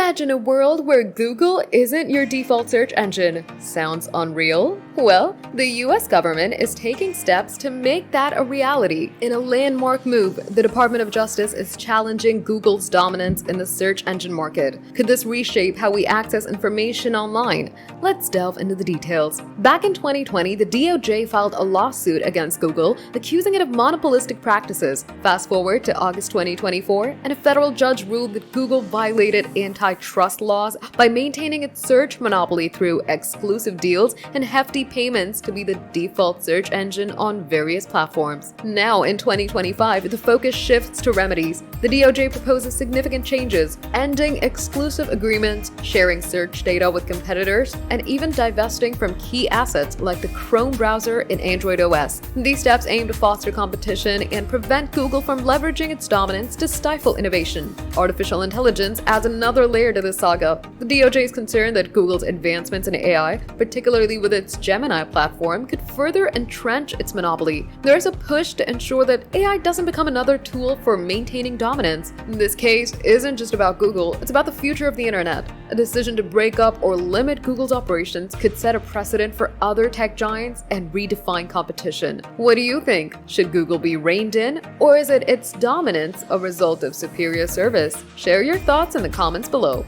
Imagine a world where Google isn't your default search engine. Sounds unreal? Well, the US government is taking steps to make that a reality. In a landmark move, the Department of Justice is challenging Google's dominance in the search engine market. Could this reshape how we access information online? Let's delve into the details. Back in 2020, the DOJ filed a lawsuit against Google, accusing it of monopolistic practices. Fast forward to August 2024, and a federal judge ruled that Google violated antitrust laws by maintaining its search monopoly through exclusive deals and hefty payments to be the default search engine on various platforms. Now, in 2025, the focus shifts to remedies. The DOJ proposes significant changes, ending exclusive agreements, sharing search data with competitors, and even divesting from key assets like the Chrome browser in Android OS. These steps aim to foster competition and prevent Google from leveraging its dominance to stifle innovation. Artificial intelligence adds another layer to this saga. The DOJ is concerned that Google's advancements in AI, particularly with its Gemini platform, could further entrench its monopoly. There is a push to ensure that AI doesn't become another tool for maintaining dominance. This case isn't just about Google, it's about the future of the internet. A decision to break up or limit Google's operations could set a precedent for other tech giants and redefine competition. What do you think? Should Google be reined in, or is it its dominance a result of superior service? Share your thoughts in the comments below.